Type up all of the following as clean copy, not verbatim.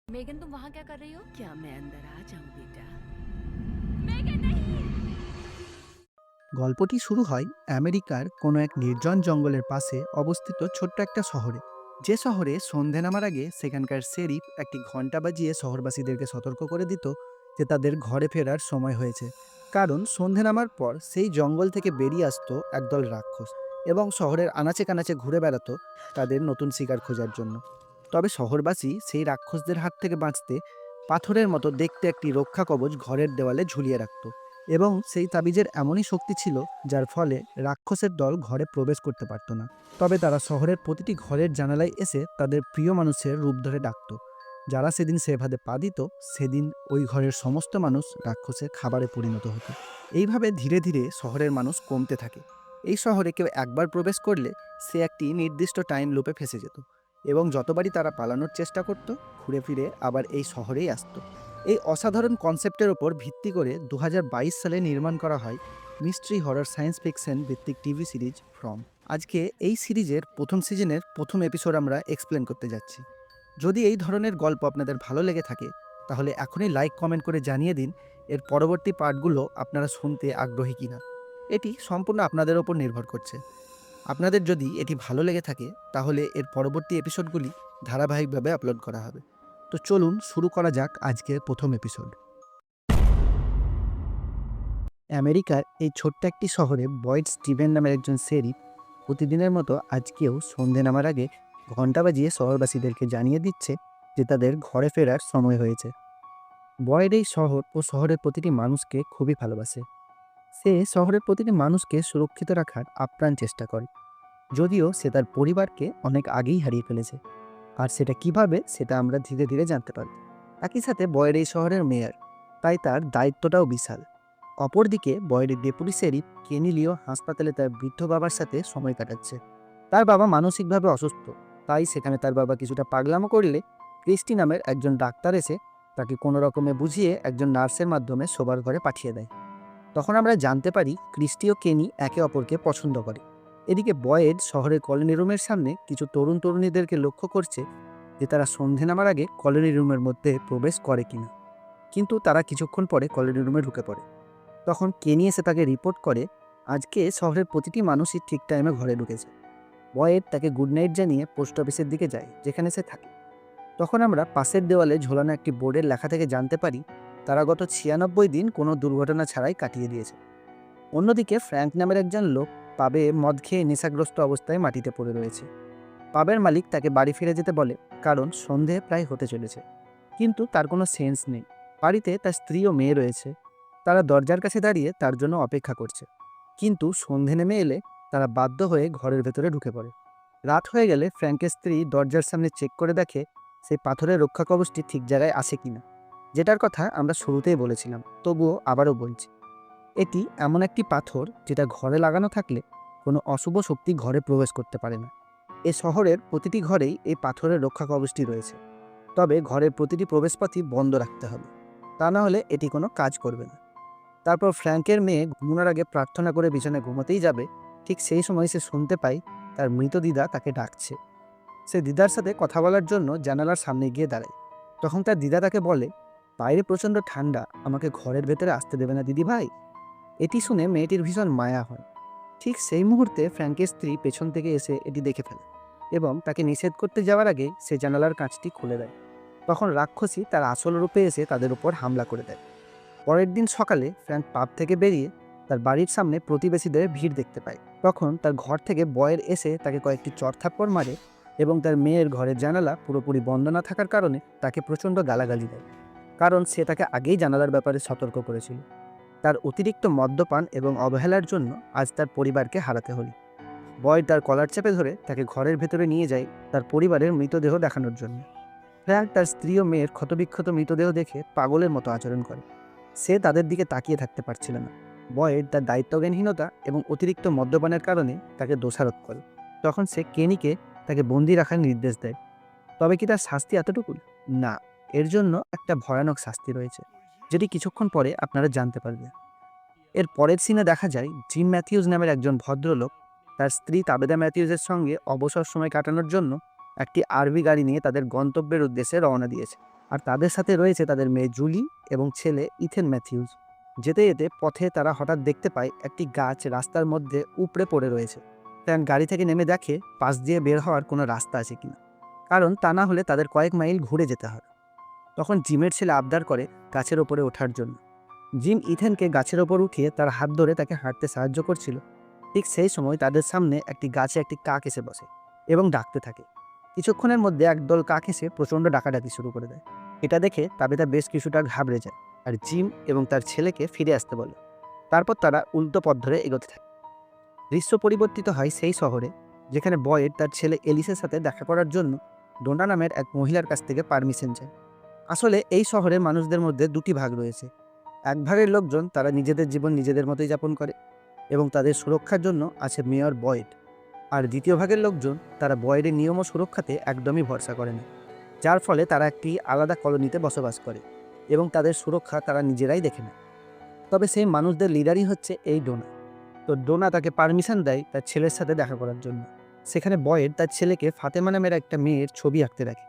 Megan तुम वहाँ क्या कर रही हो? क्या मैं अंदर आ जाऊं बेटा? मेगन नहीं। গল্পটি শুরু হয় আমেরিকার কোনো এক নির্জন জঙ্গলের পাশে অবস্থিত ছোট্ট একটা শহরে। যে শহরে সন্ধে নামার আগে সেখানকার শেরিফ একটি ঘন্টা বাজিয়ে শহরবাসীদেরকে সতর্ক করে দিত যে তাদের ঘরে ফেরার সময় হয়েছে। কারণ সন্ধে নামার পর সেই জঙ্গল থেকে বেরিয়ে আসতো একদল রাক্ষস এবং শহরের আনাচে কানাচে ঘুরে বেড়াতো তাদের নতুন শিকার খোঁজার জন্য। তবে শহরবাসী সেই রাক্ষসদের হাত থেকে বাঁচতে পাথরের মতো দেখতে একটি রক্ষা কবচ ঘরের দেওয়ালে ঝুলিয়ে রাখত এবং সেই তাবিজের এমনই শক্তি ছিল যার ফলে রাক্ষসের দল ঘরে প্রবেশ করতে পারত না। তবে তারা শহরের প্রতিটি ঘরের জানালায় এসে তাদের প্রিয় মানুষের রূপ ধরে ডাকত। যারা সেদিন সে ফাঁদে পা দিত সেদিন ওই ঘরের সমস্ত মানুষ রাক্ষসের খাবারে পরিণত হতো। এইভাবে ধীরে ধীরে শহরের মানুষ কমতে থাকে। এই শহরে কেউ একবার প্রবেশ করলে সে একটি নির্দিষ্ট টাইম লুপে ফেসে যেত এবং যতবারই তারা পালানোর চেষ্টা করত ঘুরে ফিরে আবার এই শহরেই আসতো। এই অসাধারণ কনসেপ্টের ওপর ভিত্তি করে 2022 সালে নির্মাণ করা হয় মিস্ট্রি হরর সায়েন্স ফিকশন ভিত্তিক টিভি সিরিজ ফ্রম। আজকে এই সিরিজের প্রথম সিজনের প্রথম এপিসোড আমরা এক্সপ্লেন করতে যাচ্ছি। যদি এই ধরনের গল্প আপনাদের ভালো লেগে থাকে তাহলে এখনই লাইক কমেন্ট করে জানিয়ে দিন এর পরবর্তী পার্টগুলো আপনারা শুনতে আগ্রহী কিনা। এটি সম্পূর্ণ আপনাদের ওপর নির্ভর করছে। আপনাদের যদি এটি ভালো লেগে থাকে তাহলে এর পরবর্তী এপিসোডগুলি ধারাবাহিকভাবে আপলোড করা হবে। তো চলুন শুরু করা যাক আজকের প্রথম এপিসোড। আমেরিকার এই ছোট্ট একটি শহরে বয়েড স্টিভেন নামের একজন শেরিফ প্রতিদিনের মতো আজকেও সন্ধে নামার আগে ঘণ্টা বাজিয়ে শহরবাসীদেরকে জানিয়ে দিচ্ছে যে তাদের ঘরে ফেরার সময় হয়েছে। বয়েড এই শহর ও শহরের প্রতিটি মানুষকে খুবই ভালোবাসে। সে শহরের প্রতিটি মানুষকে সুরক্ষিত রাখার আপ্রাণ চেষ্টা করে, যদিও সে তার পরিবারকে অনেক আগেই হারিয়ে ফেলেছে। আর সেটা কিভাবে সেটা আমরা ধীরে ধীরে জানতে পারব। একই সাথে বয়েড এই শহরের মেয়র, তাই তার দায়িত্বটাও বিশাল। অপরদিকে বয়েডের ডেপুটি শেরিফ কেনি লিও হাসপাতালে তার বৃদ্ধ বাবার সাথে সময় কাটাচ্ছে। তার বাবা মানসিকভাবে অসুস্থ, তাই সেখানে তার বাবা কিছুটা পাগলামো করলে ক্রিস্টি নামের একজন ডাক্তার এসে তাকে কোনো রকমে বুঝিয়ে একজন নার্সের মাধ্যমে শোবার ঘরে পাঠিয়ে দেয়। তখন আমরা জানতে পারি ক্রিস্টি ও কেনি একে অপরকে পছন্দ করে। এদিকে বয়েড শহরের কলোনি রুমের সামনে কিছু তরুণ তরুণীদেরকে লক্ষ্য করছে যে তারা সন্ধে নামার আগে কলোনি রুমের মধ্যে প্রবেশ করে কিনা, কিন্তু তারা কিছুক্ষণ পরে কলোনি রুমে ঢুকে পড়ে। তখন কেনি এসে তাকে রিপোর্ট করে আজকে শহরের প্রতিটি মানুষই ঠিক টাইমে ঘরে ঢুকেছে। বয়েড তাকে গুড নাইট জানিয়ে পোস্ট অফিসের দিকে যায় যেখানে সে থাকে। তখন আমরা পাশের দেওয়ালে ঝোলানো একটি বোর্ডের লেখা থেকে জানতে পারি তারা গত 96 দিন কোনো দুর্ঘটনা ছাড়াই কাটিয়ে দিয়েছে। অন্যদিকে ফ্র্যাঙ্ক নামের একজন লোক পাবে মদ খেয়ে নেশাগ্রস্ত অবস্থায় মাটিতে পড়ে রয়েছে। পাবের মালিক তাকে বাড়ি ফিরে যেতে বলে কারণ সন্ধে প্রায় হতে চলেছে, কিন্তু তার কোনো সেন্স নেই। বাড়িতে তার স্ত্রী ও মেয়ে রয়েছে, তারা দরজার কাছে দাঁড়িয়ে তার জন্য অপেক্ষা করছে, কিন্তু সন্ধে নেমে এলে তারা বাধ্য হয়ে ঘরের ভেতরে ঢুকে পড়ে। রাত হয়ে গেলে ফ্র্যাঙ্কের স্ত্রী দরজার সামনে চেক করে দেখে সেই পাথরের রক্ষা কবচটি ঠিক জায়গায় আসে কিনা, যেটার কথা আমরা শুরুতেই বলেছিলাম, তবুও আবারও বলছি। এটি এমন একটি পাথর যেটা ঘরে লাগানো থাকলে কোনো অশুভ শক্তি ঘরে প্রবেশ করতে পারে না। এ শহরের প্রতিটি ঘরেই এই পাথরের রক্ষা কবচটি রয়েছে, তবে ঘরের প্রতিটি প্রবেশপথই বন্ধ রাখতে হবে, তা না হলে এটি কোনো কাজ করবে না। তারপর ফ্র্যাঙ্কের মেয়ে ঘুমানোর আগে প্রার্থনা করে বিছানায় ঘুমোতেই যাবে, ঠিক সেই সময় সে শুনতে পায় তার মৃত দিদা তাকে ডাকছে। সে দিদার সাথে কথা বলার জন্য জানালার সামনে গিয়ে দাঁড়ায়। তখন তার দিদা তাকে বলে, বাইরে প্রচণ্ড ঠান্ডা, আমাকে ঘরের ভেতরে আসতে দেবে না দিদি ভাই। এটি শুনে মেয়েটির ভীষণ মায়া হয়। ঠিক সেই মুহূর্তে ফ্র্যাঙ্কের স্ত্রী পেছন থেকে এসে এটি দেখে ফেলে এবং তাকে নিষেধ করতে যাওয়ার আগে সে জানালার কাঁচটি খুলে দেয়। তখন রাক্ষসী তার আসল রূপে এসে তাদের উপর হামলা করে দেয়। পরের দিন সকালে ফ্র্যাঙ্ক পাব থেকে বেরিয়ে তার বাড়ির সামনে প্রতিবেশীদের ভিড় দেখতে পায়। তখন তার ঘর থেকে বয়ের এসে তাকে কয়েকটি চড়থাপ্পড় মারে এবং তার মেয়ের ঘরের জানালা পুরোপুরি বন্ধ না থাকার কারণে তাকে প্রচণ্ড গালাগালি দেয়, কারণ সে তাকে আগেই জানালার ব্যাপারে সতর্ক করেছিল। তার অতিরিক্ত মদ্যপান এবং অবহেলার জন্য আজ তার পরিবারকে হারাতে হল। বয়েড তার কলার চেপে ধরে তাকে ঘরের ভেতরে নিয়ে যায় তার পরিবারের মৃতদেহ দেখানোর জন্য। ফ্র্যাঙ্ক তার স্ত্রী ও মেয়ের ক্ষতবিক্ষত মৃতদেহ দেখে পাগলের মতো আচরণ করে। সে তাদের দিকে তাকিয়ে থাকতে পারছিল না। বয়েড তার দায়িত্বজ্ঞানহীনতা এবং অতিরিক্ত মদ্যপানের কারণে তাকে দোষারোপ করে। তখন সে কেনিকে তাকে বন্দি রাখার নির্দেশ দেয়। তবে কি তার শাস্তি এতটুকু? না, এর জন্য একটা ভয়ানক শাস্তি রয়েছে, যেটি কিছুক্ষণ পরে আপনারা জানতে পারবেন। এর পরের সিনে দেখা যায় জিম ম্যাথিউস নামের একজন ভদ্রলোক তার স্ত্রী তাবেদা ম্যাথিউসের সঙ্গে অবসর সময় কাটানোর জন্য একটি আরভি গাড়ি নিয়ে তাদের গন্তব্যের উদ্দেশ্যে রওনা দিয়েছে। আর তাদের সাথে রয়েছে তাদের মেয়ে জুলি এবং ছেলে ইথেন ম্যাথিউস। যেতে যেতে পথে তারা হঠাৎ দেখতে পায় একটি গাছ রাস্তার মধ্যে উপড়ে পড়ে রয়েছে। ফ্র্যাঙ্ক গাড়ি থেকে নেমে দেখে পাশ দিয়ে বের হওয়ার কোনো রাস্তা আছে কিনা, কারণ তা না হলে তাদের কয়েক মাইল ঘুরে যেতে হয়। তখন জিমের ছেলে আবদার করে গাছের ওপরে ওঠার জন্য। জিম ইথেনকে গাছের ওপর উঠিয়ে তার হাত ধরে তাকে হাঁটতে সাহায্য করছিল। ঠিক সেই সময় তাদের সামনে একটি গাছে একটি কাক এসে বসে এবং ডাকতে থাকে। কিছুক্ষণের মধ্যে একদল কাক এসে প্রচণ্ড ডাকাডাকি শুরু করে দেয়। এটা দেখে তাবেতা বেশ কিছুটা ঘাবড়ে যায় আর জিম এবং তার ছেলেকে ফিরে আসতে বলে। তারপর তারা উল্টো পথ ধরে এগোতে থাকে। দৃশ্য পরিবর্তিত হয় সেই শহরে, যেখানে বয়েড তার ছেলে এলিসের সাথে দেখা করার জন্য ডোনা নামের এক মহিলার কাছ থেকে পারমিশন চায়। আসলে এই শহরের মানুষদের মধ্যে দুটি ভাগ রয়েছে। এক ভাগের লোকজন তারা নিজেদের জীবন নিজেদের মতোই যাপন করে এবং তাদের সুরক্ষার জন্য আছে মেয়র বয়েড। আর দ্বিতীয় ভাগের লোকজন তারা বয়েডের নিয়ম ও সুরক্ষাতে একদমই ভরসা করে না, যার ফলে তারা একটি আলাদা কলোনিতে বসবাস করে এবং তাদের সুরক্ষা তারা নিজেরাই দেখে নেয়। তবে সেই মানুষদের লিডারই হচ্ছে এই ডোনা। তো ডোনা তাকে পারমিশন দেয় তার ছেলের সাথে দেখা করার জন্য। সেখানে বয়েড তার ছেলেকে ফাতেমা নামের একটা মেয়ের ছবি আঁকতে রাখে।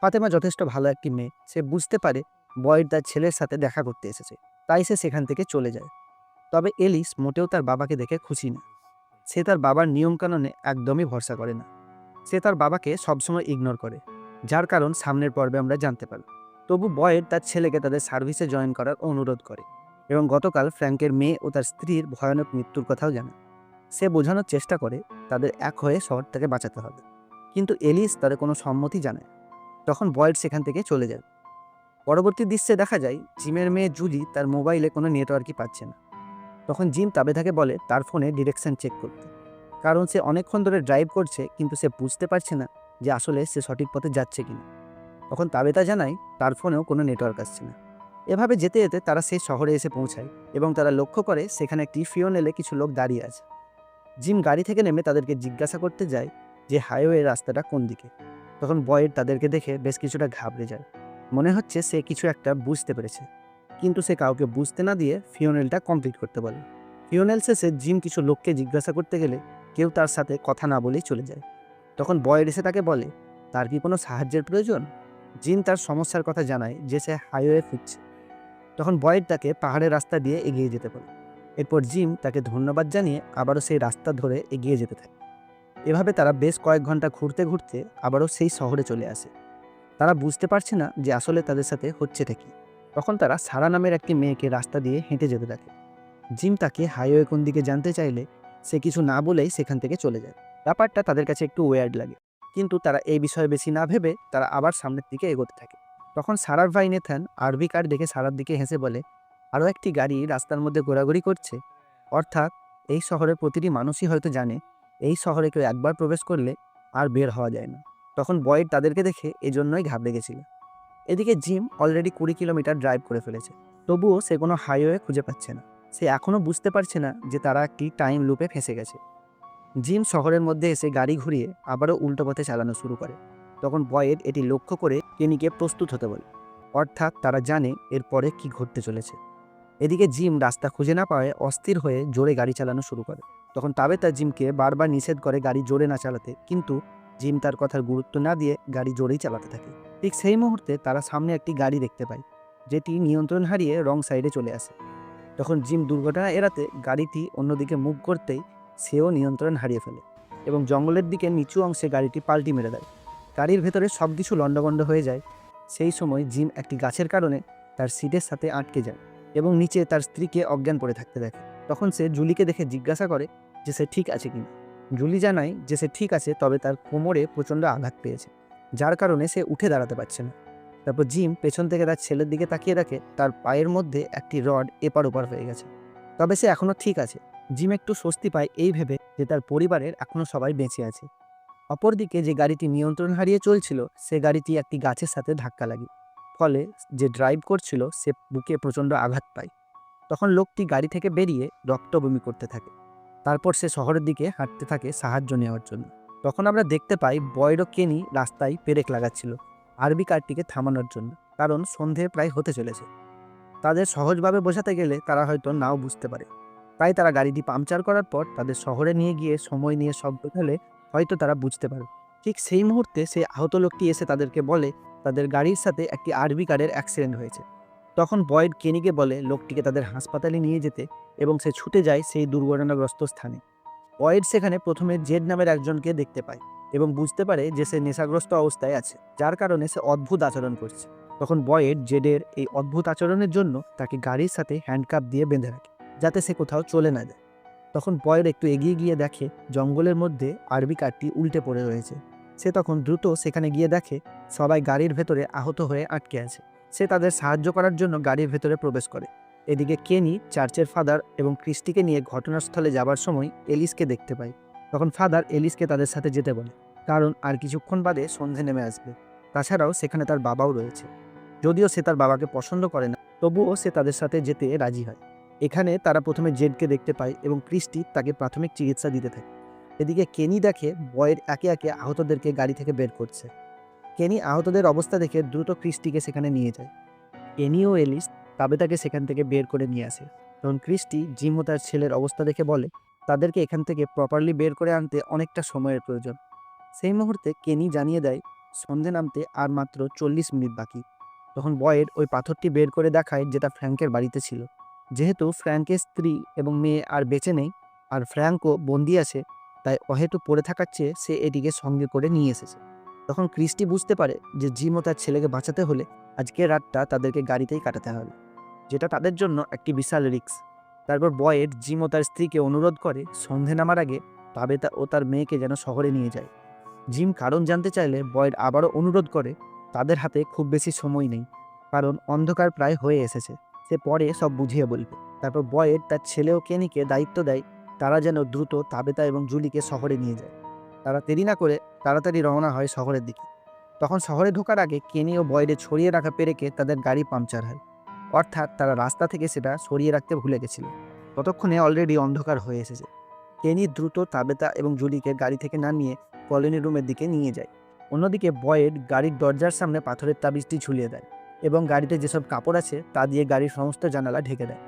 ফাতেমা যথেষ্ট ভালো একটি মেয়ে, সে বুঝতে পারে বয়েড তার ছেলের সাথে দেখা করতে এসেছে, তাই সে সেখান থেকে চলে যায়। তবে এলিস মোটেও তার বাবাকে দেখে খুশি না। সে তার বাবার নিয়মকানুনে একদমই ভরসা করে না। সে তার বাবাকে সবসময় ইগনোর করে, যার কারণ সামনের পর্বে আমরা জানতে পারি। তবু বয়েড তার ছেলেকে তাদের সার্ভিসে জয়েন করার অনুরোধ করে এবং গতকাল ফ্র্যাঙ্কের মেয়ে ও তার স্ত্রীর ভয়ানক মৃত্যুর কথাও জানায়। সে বোঝানোর চেষ্টা করে তাদের এক হয়ে শহর থেকে বাঁচাতে হবে, কিন্তু এলিস তাদের কোনো সম্মতি জানায়। তখন বয়েড সেখান থেকে চলে যায়। পরবর্তী দৃশ্যে দেখা যায় জিমের মেয়ে জুলি তার মোবাইলে কোনো নেটওয়ার্কই পাচ্ছে না। তখন জিম তাবেতাকে বলে তার ফোনে ডিরেকশন চেক করতে, কারণ সে অনেকক্ষণ ধরে ড্রাইভ করছে কিন্তু সে বুঝতে পারছে না যে আসলে সে সঠিক পথে যাচ্ছে কিনা। তখন তাবেতা জানায় তার ফোনেও কোনো নেটওয়ার্ক আসছে না। এভাবে যেতে যেতে তারা সেই শহরে এসে পৌঁছায় এবং তারা লক্ষ্য করে সেখানে একটি ফিওনেলে কিছু লোক দাঁড়িয়ে আছে। জিম গাড়ি থেকে নেমে তাদেরকে জিজ্ঞাসা করতে যায় যে হাইওয়ে রাস্তাটা কোন দিকে। তখন বয়েড তাদেরকে দেখে বেশ কিছুটা ঘাবড়ে যায়। মনে হচ্ছে সে কিছু একটা বুঝতে পেরেছে, কিন্তু সে কাউকে বুঝতে না দিয়ে ফিওনেলটা কমপ্লিট করতে বলে। ফিওনেল শেষে জিম কিছু লোককে জিজ্ঞাসা করতে গেলে কেউ তার সাথে কথা না বলেই চলে যায়। তখন বয়েড এসে তাকে বলে তার কি কোনো সাহায্যের প্রয়োজন। জিম তার সমস্যার কথা জানায় যে সে হাইওয়ে খুঁজছে। তখন বয়েড তাকে পাহাড়ের রাস্তা দিয়ে এগিয়ে যেতে বলে। এরপর জিম তাকে ধন্যবাদ জানিয়ে আবারও সেই রাস্তা ধরে এগিয়ে যেতে থাকে। এভাবে তারা বেশ কয়েক ঘন্টা ঘুরতে ঘুরতে আবারও সেই শহরে চলে আসে। তারা বুঝতে পারছে না যে আসলে তাদের সাথে হচ্ছেটা কি। তখন তারা সারা নামের একটি মেয়েকে রাস্তা দিয়ে হেঁটে যেতে থাকে। জিম তাকে হাইওয়ে কোন দিকে জানতে চাইলে সে কিছু না বলেই সেখান থেকে চলে যায়। ব্যাপারটা তাদের কাছে একটু ওয়ার্ড লাগে, কিন্তু তারা এই বিষয়ে বেশি না ভেবে তারা আবার সামনের দিকে এগোতে থাকে। তখন সারার ভাই নেথান আরভি কার দেখে সারার দিকে হেসে বলে আরও একটি গাড়ি রাস্তার মধ্যে ঘোরাঘুরি করছে। অর্থাৎ এই শহরের প্রতিটি মানুষই হয়তো জানে এই শহরে কেউ একবার প্রবেশ করলে আর বের হওয়া যায় না। তখন বয়েড তাদেরকে দেখে এজন্যই ঘাবড়ে গেছিল। এদিকে জিম অলরেডি 20 কিলোমিটার ড্রাইভ করে ফেলেছে, তবুও সে কোনো হাইওয়ে খুঁজে পাচ্ছে না। সে এখনও বুঝতে পারছে না যে তারা একটি টাইম লুপে ফেঁসে গেছে। জিম শহরের মধ্যে এসে গাড়ি ঘুরিয়ে আবারও উল্টো পথে চালানো শুরু করে। তখন বয়েড এটি লক্ষ্য করে কেনিকে প্রস্তুত হতে বলে, অর্থাৎ তারা জানে এরপরে কি ঘটতে চলেছে। এদিকে জিম রাস্তা খুঁজে না পাওয়ায় অস্থির হয়ে জোরে গাড়ি চালানো শুরু করে। তখন তাবেতা জিমকে বারবার নিষেধ করে গাড়ি জোরে না চালাতে, কিন্তু জিম তার কথার গুরুত্ব না দিয়ে গাড়ি জোরেই চালাতে থাকে। ঠিক সেই মুহূর্তে তারা সামনে একটি গাড়ি দেখতে পায়, যেটি নিয়ন্ত্রণ হারিয়ে রং সাইডে চলে আসে। তখন জিম দুর্ঘটনা এড়াতে গাড়িটি অন্যদিকে মুভ করতেই সেও নিয়ন্ত্রণ হারিয়ে ফেলে এবং জঙ্গলের দিকে নিচু অংশে গাড়িটি পাল্টি মেরে দেয়। গাড়ির ভেতরে সব কিছু লণ্ডভণ্ড হয়ে যায়। সেই সময় জিম একটি গাছের কারণে তার সিটের সাথে আটকে যায় এবং নিচে তার স্ত্রীকে অজ্ঞান পড়ে থাকতে দেখে। তখন সে জুলিকে দেখে জিজ্ঞাসা করে যে সে ঠিক আছে কিনা। জুলি জানায় যে সে ঠিক আছে, তবে তার কোমরে প্রচণ্ড আঘাত পেয়েছে, যার কারণে সে উঠে দাঁড়াতে পারছে না। তারপর জিম পেছন থেকে তার ছেলের দিকে তাকিয়ে দেখে তার পায়ের মধ্যে একটি রড এপার ওপার হয়ে গেছে, তবে সে এখনও ঠিক আছে। জিম একটু স্বস্তি পায় এই ভেবে যে তার পরিবারের এখনও সবাই বেঁচে আছে। অপরদিকে যে গাড়িটি নিয়ন্ত্রণ হারিয়ে চলছিল সে গাড়িটি একটি গাছের সাথে ধাক্কা লাগে, ফলে যে ড্রাইভ করছিল সে বুকে প্রচণ্ড আঘাত পায়। তখন লোকটি গাড়ি থেকে বেরিয়ে রক্ত বমি করতে থাকে। তারপর সে শহরের দিকে হাঁটতে থাকে সাহায্য নেওয়ার জন্য। তখন আমরা দেখতে পাই বয়েড ও কেনি রাস্তায় পেরেক লাগাচ্ছিল আরবি কারটিকে থামানোর জন্য, কারণ সন্ধে প্রায় হতে চলেছে। তাদের সহজভাবে বোঝাতে গেলে তারা হয়তো নাও বুঝতে পারে, তাই তারা গাড়িটি পাংচার করার পর তাদের শহরে নিয়ে গিয়ে সময় নিয়ে শব্দ ফেলে হয়তো তারা বুঝতে পারে। ঠিক সেই মুহূর্তে সেই আহত লোকটি এসে তাদেরকে বলে তাদের গাড়ির সাথে একটি আরবি কারের অ্যাক্সিডেন্ট হয়েছে। তখন বয়েড কেনিকে বলে লোকটিকে তাদের হাসপাতালে নিয়ে যেতে এবং সে ছুটে যায় সেই দুর্ঘটনাগ্রস্ত স্থানে। বয়েড সেখানে প্রথমে জেড নামের একজনকে দেখতে পায় এবং বুঝতে পারে যে সে নেশাগ্রস্ত অবস্থায় আছে, যার কারণে সে অদ্ভুত আচরণ করছে। তখন বয়েড জেডের এই অদ্ভুত আচরণের জন্য তাকে গাড়ির সাথে হ্যান্ডকাপ দিয়ে বেঁধে রাখে, যাতে সে কোথাও চলে না যায়। তখন বয়েড একটু এগিয়ে গিয়ে দেখে জঙ্গলের মধ্যে আরবি কারটি উল্টে পড়ে রয়েছে। সে তখন দ্রুত সেখানে গিয়ে দেখে সবাই গাড়ির ভেতরে আহত হয়ে আটকে আছে। সে তাদের সাহায্য করার জন্য গাড়ির ভেতরে প্রবেশ করে। এদিকে কেনি চার্চের ফাদার এবং ক্রিস্টিকে নিয়ে ঘটনাস্থলে যাবার সময় এলিসকে দেখতে পায়। তখন ফাদার এলিসকে তাদের সাথে যেতে বলে, কারণ আর কিছুক্ষণ বাদে সন্ধে নেমে আসবে। তাছাড়াও সেখানে তার বাবাও রয়েছে। যদিও সে তার বাবাকে পছন্দ করে না, তবুও সে তাদের সাথে যেতে রাজি হয়। এখানে তারা প্রথমে জেডকে দেখতে পায় এবং ক্রিস্টি তাকে প্রাথমিক চিকিৎসা দিতে থাকে। এদিকে কেনি দেখে বয়েড একে একে আহতদেরকে গাড়ি থেকে বের করছে। কেনি আহতদের অবস্থা দেখে দ্রুত ক্রিস্টিকে সেখানে নিয়ে যায়। কেনি ও এলিস তাবেতাকে সেখান থেকে বের করে নিয়ে আসে। তখন ক্রিস্টি জিম ও তার ছেলের অবস্থা দেখে বলে তাদেরকে এখান থেকে প্রপারলি বের করে আনতে অনেকটা সময়ের প্রয়োজন। সেই মুহূর্তে কেনি জানিয়ে দেয় সন্ধে নামতে আর মাত্র 40 মিনিট বাকি। তখন বয়েড ওই পাথরটি বের করে দেখায় যেটা ফ্র্যাঙ্কের বাড়িতে ছিল। যেহেতু ফ্র্যাঙ্কের স্ত্রী এবং মেয়ে আর বেঁচে নেই আর ফ্র্যাঙ্কও বন্দি আছে, তাই অহেতু পড়ে থাকার চেয়ে সে এটিকে সঙ্গে করে নিয়ে এসেছে। তখন ক্রিস্টি বুঝতে পারে যে জিম ও তার ছেলেকে বাঁচাতে হলে আজকের রাতটা তাদেরকে গাড়িতেই কাটাতে হবে, যেটা তাদের জন্য একটি বিশাল রিস্ক। তারপর বয়েড জিম ও তার স্ত্রীকে অনুরোধ করে সন্ধে নামার আগে তাবেতা ও তার মেয়েকে যেন শহরে নিয়ে যায়। জিম কারণ জানতে চাইলে বয়েড আবারও অনুরোধ করে তাদের হাতে খুব বেশি সময় নেই, কারণ অন্ধকার প্রায় হয়ে এসেছে। সে পরে সব বুঝিয়ে বলবে। তারপর বয়েড তার ছেলে ও কেনিকে দায়িত্ব দেয় তারা যেন দ্রুত তাবেতা এবং জুলিকে শহরে নিয়ে যায়। তারা দেরি না করে তাড়াতাড়ি রওনা হয় শহরের দিকে। তখন শহরে ঢোকার আগে কেনি ও বয়েডে ছড়িয়ে রাখা পেরেকে তাদের গাড়ি পাংচার হয়, অর্থাৎ তারা রাস্তা থেকে সেটা সরিয়ে রাখতে ভুলে গেছিল। ততক্ষণে অলরেডি অন্ধকার হয়ে এসেছে। কেনি দ্রুত তাবেতা এবং জুলিকে গাড়ি থেকে নামিয়ে কলোনি রুমের দিকে নিয়ে যায়। অন্যদিকে বয়েড গাড়ির দরজার সামনে পাথরের তাবিজটি ঝুলিয়ে দেয় এবং গাড়িতে যেসব কাপড় আছে তা দিয়ে গাড়ির সমস্ত জানালা ঢেকে দেয়।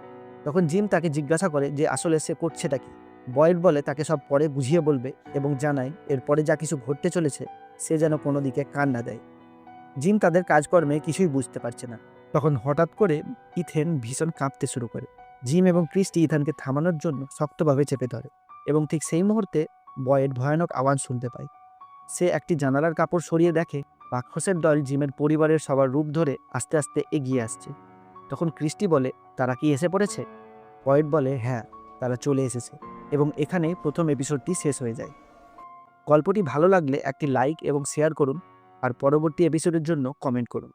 তখন জিম তাকে জিজ্ঞাসা করে যে আসলে সে করছেটা কি। বয়েড বলে তাকে সব পরে বুঝিয়ে বলবে এবং জানায় এরপরে যা কিছু ঘটতে চলেছে সে যেন কোনো দিকে কান না দেয়। জিম তাদের কাজকর্মে কিছুই বুঝতে পারছে না। তখন হঠাৎ করে ইথেন ভীষণ কাঁপতে শুরু করে। জিম এবং ক্রিস্টি ইথানকে থামানোর জন্য শক্তভাবে চেপে ধরে এবং ঠিক সেই মুহূর্তে বয়েড ভয়ানক আওয়াজ শুনতে পায়। সে একটি জানালার কাপড় সরিয়ে দেখে রাক্ষসের দল জিমের পরিবারের সবার রূপ ধরে আস্তে আস্তে এগিয়ে আসছে। তখন ক্রিস্টি বলে তারা কি এসে পড়েছে? বয়েড বলে হ্যাঁ, তারা চলে এসেছে এবং এখানে প্রথম এপিসোডটি শেষ হয়ে যায়। গল্পটি ভালো লাগলে একটি লাইক এবং শেয়ার করুন আর পরবর্তী এপিসোডের জন্য কমেন্ট করুন।